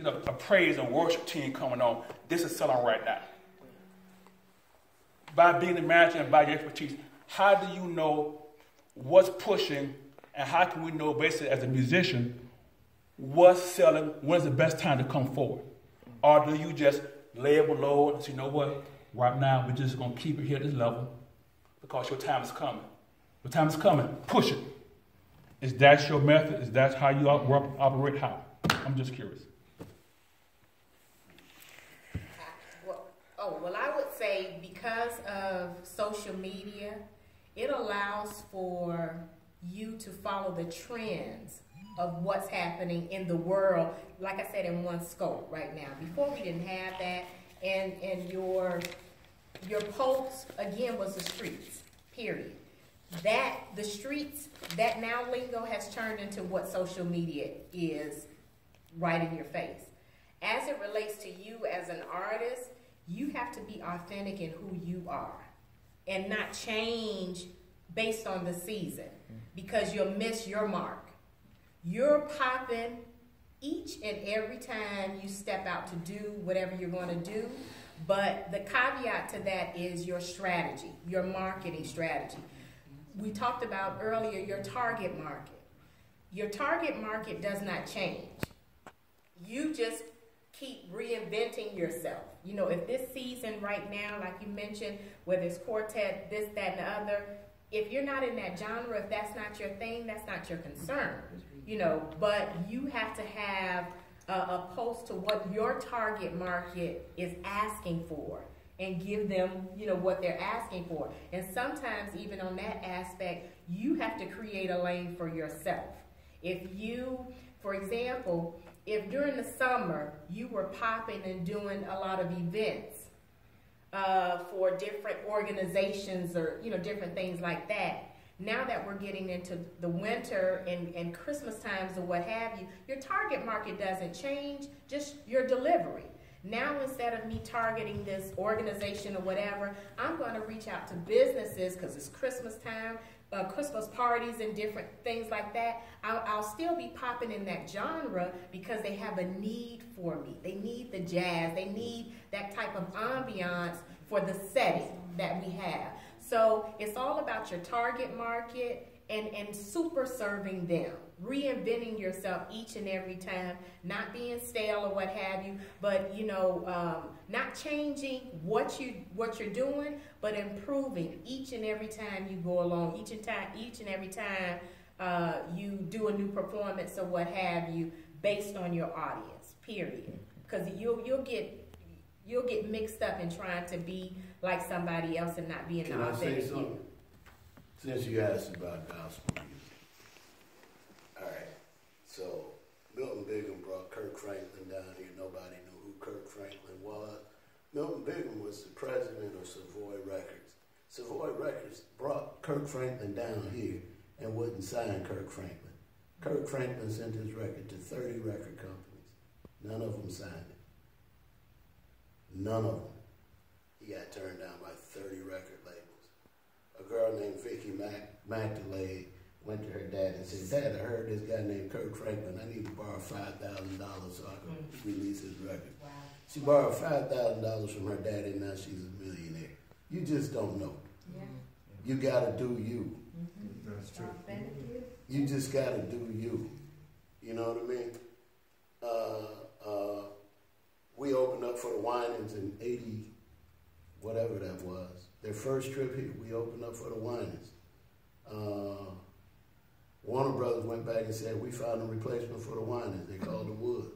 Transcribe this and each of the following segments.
a praise and worship team coming on. This is selling right now. By being the manager and by your expertise, how do you know what's pushing, and how can we know, basically, as a musician, what's selling, when's the best time to come forward? Or do you just lay it below and say, you know what, right now we're just going to keep it here at this level because your time is coming. Your time is coming. Push it. Is that your method? Is that how you operate? How? I'm just curious. Well, I would say because of social media, it allows for you to follow the trends of what's happening in the world, like I said, in one scope right now. Before we didn't have that, and your post, again, was the streets, period. The streets, that now lingo has turned into what social media is right in your face. As it relates to you as an artist, you have to be authentic in who you are and not change based on the season because you'll miss your mark. You're popping each and every time you step out to do whatever you're going to do, but the caveat to that is your strategy, your marketing strategy. We talked about earlier your target market. Your target market does not change. You just keep reinventing yourself. You know, if this season right now, like you mentioned, whether it's quartet, this, that, and the other, if you're not in that genre, if that's not your thing, that's not your concern. You know, but you have to have a post to what your target market is asking for and give them, you know, what they're asking for. And sometimes even on that aspect, you have to create a lane for yourself. If you, for example, if during the summer you were popping and doing a lot of events for different organizations or, you know, different things like that, now that we're getting into the winter and Christmas times or what have you, your target market doesn't change, just your delivery. Now, instead of me targeting this organization or whatever, I'm going to reach out to businesses because it's Christmas time, Christmas parties and different things like that. I'll still be popping in that genre because they have a need for me. They need the jazz. They need that type of ambiance for the setting that we have. So it's all about your target market and super serving them, reinventing yourself each and every time, not being stale or what have you, but you know, not changing what you're doing, but improving each and every time you go along, each and every time you do a new performance or what have you, based on your audience. Period. Because you'll get mixed up in trying to be like somebody else and not being the authentic you. Since you asked about gospel music, all right, so Milton Bigham brought Kirk Franklin down here. Nobody knew who Kirk Franklin was. Milton Bigham was the president of Savoy Records. Savoy Records brought Kirk Franklin down here and wouldn't sign Kirk Franklin. Kirk Franklin sent his record to 30 record companies. None of them signed it. None of them. He got turned down by 30 record labels. A girl named Vicky Magdalene went to her dad and said, "Dad, I heard this guy named Kirk Franklin. I need to borrow $5,000 so I can release his record." Wow. She borrowed $5,000 from her daddy, and now she's a millionaire. You just don't know. Yeah. You gotta do you. Mm-hmm. That's true. You just gotta do you. You know what I mean? We opened up for the Winans in 80, whatever that was. Their first trip here, we opened up for the Winans. Warner Brothers went back and said, "We found a replacement for the Winans." They called the Wood.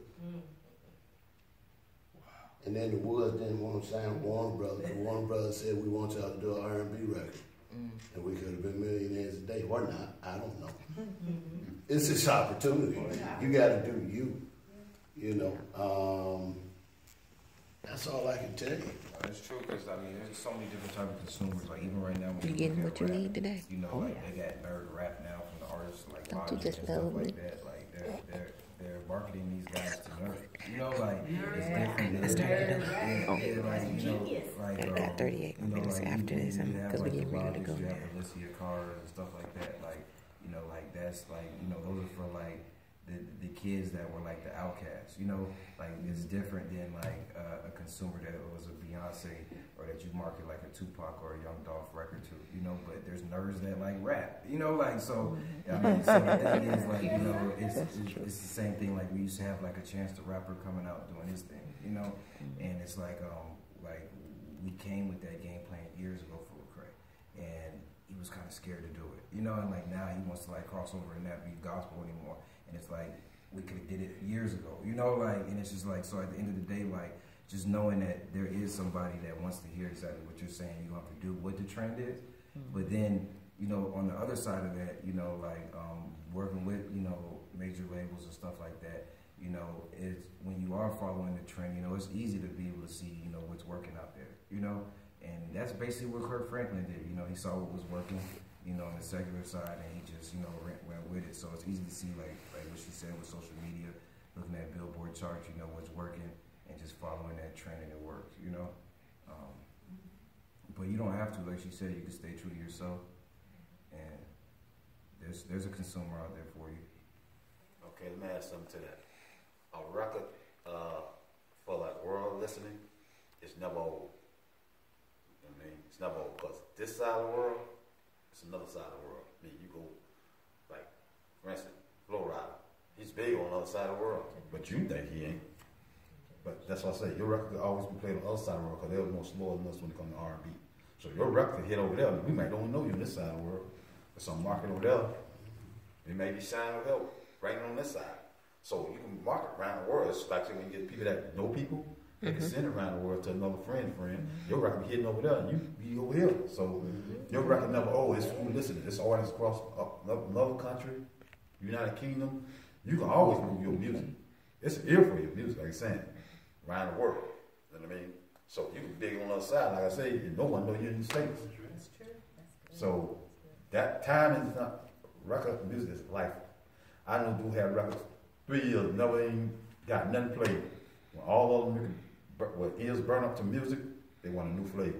Wow. And then the Wood didn't want to sign Warner Brothers. The Warner Brothers said, "We want y'all to do an R&B record." And we could have been millionaires today, or not. I don't know. It's this opportunity. You got to do you. You know. That's all I can tell you. It's true, because I mean, there's so many different types of consumers. Like even right now, when you're getting what you need today. You know, like they got nerd rap now from the artists, like don't you just and stuff like that. Like they're marketing these guys to nerd. You know, like it's different. Let's turn it up. I got 38 minutes after this, because we get ready to go. You have to listen to your cars and stuff like that. Like you know, like that's like those are for like the kids that were like the outcasts, you know, like it's different than like a consumer that was a Beyonce or that you market like a Tupac or a Young Dolph record to, you know, but there's nerds that like rap, you know, like, so, I mean, so the thing is like, you know, it's the same thing, like we used to have like a Chance the Rapper coming out doing his thing, you know, and it's like we came with that game plan years ago for Lecrae, and he was kind of scared to do it, you know, and like now he wants to like cross over and not be gospel anymore. And it's like, we could have did it years ago, you know, like, and it's just like, so at the end of the day, like, just knowing that there is somebody that wants to hear exactly what you're saying, you have to do what the trend is. But then, you know, on the other side of that, you know, like, working with, you know, major labels and stuff like that, you know, it's, when you are following the trend, you know, it's easy to be able to see, you know, what's working out there, you know, and that's basically what Kirk Franklin did, you know, he saw what was working, you know, on the secular side, and he just, you know, went with it. So it's easy to see, like what she said with social media, looking at Billboard charts, you know, what's working, and just following that trend, and it works, you know. But you don't have to, like she said, you can stay true to yourself, and there's a consumer out there for you. Okay, let me add something to that. A record for like world listening is never old. You know what I mean? It's never old, because this side of the world, it's another side of the world. I mean, you go, like, for instance, Flo Rida. He's big on the other side of the world. But you think he ain't. But that's what I say. Your record will always be played on the other side of the world, because they're more slower than us when it comes to R&B. So your record hit over there. We might only know you on this side of the world. There's some market over there. It may be shining with help right on this side. So you can market around the world. It's like when you get people that know people, they can send it around the world to another friend. Your record be hitting over there, and you be over here. So your record never, it's who listening. It's audience across another country, United Kingdom. You can always move your music. It's an ear for your music, like I'm saying, around the world. You know what I mean? So you can be big on the other side, like I say, and no one know you're in the States. That's true. So that time is not, record music is life. I know dude had records 3 years, never even got nothing played. When all of them, when ears burn up to music, they want a new flavor.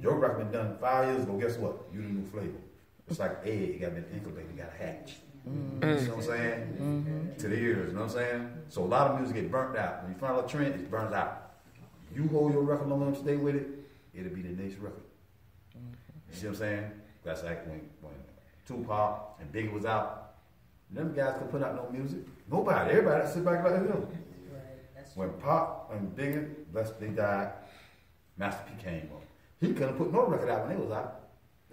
Your record been done 5 years ago, guess what? You the new flavor. It's like egg, you got to be incubated, you got to hatch. You know what I'm saying? To the ears, you know what I'm saying? So a lot of music get burnt out. When you find a trend, it burns out. You hold your record long enough, stay with it, it'll be the next record. You see what I'm saying? That's like when Tupac and Biggie was out. Them guys could put out no music. Nobody. Everybody sit back like them. When Pop and Biggie, they died, Master P came up. He couldn't put no record out when they was out.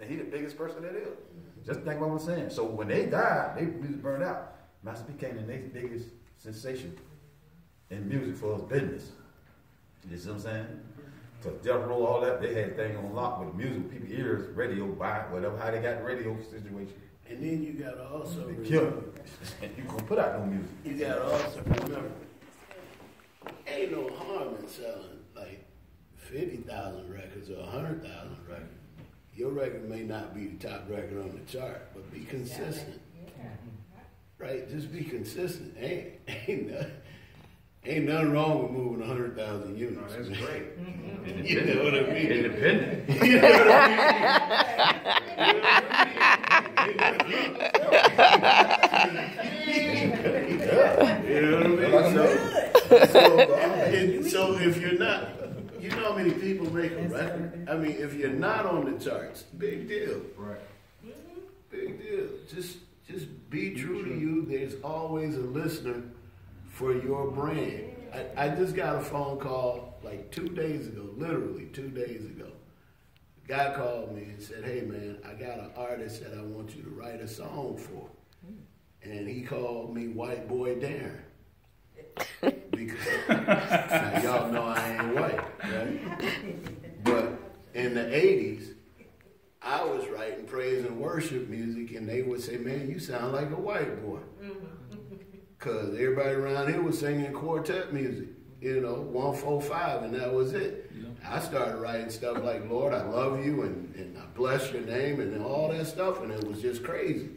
And he the biggest person that is. Just think what I'm saying. So when they died, they music burned out. Master P became the next biggest sensation in music for his business. You see what I'm saying? Because Death Row, all that, they had things on lock with music, people's ears, radio, buy, whatever, how they got the radio situation. And then you got to also They killed it. You couldn't put out no music. You got to also remember, ain't no harm in selling like 50,000 records or 100,000 records. Your record may not be the top record on the chart, but be consistent. Right? Just be consistent. Ain't nothing wrong with moving 100,000 units. No, that's great. You know what I mean? Independent. You know what I mean? So if you're not, you know how many people make a record? I mean, if you're not on the charts, big deal. Right. Big deal. Just be true to you. There's always a listener for your brand. I just got a phone call like 2 days ago, literally 2 days ago. The guy called me and said, hey man, I got an artist that I want you to write a song for. And he called me White Boy Darren. Because now y'all know I ain't white, right? But in the 80s, I was writing praise and worship music, and they would say, man, you sound like a white boy. Because everybody around here was singing quartet music, 1-4-5, and that was it. I started writing stuff like, Lord, I love you, and I bless your name, and all that stuff, and it was just crazy.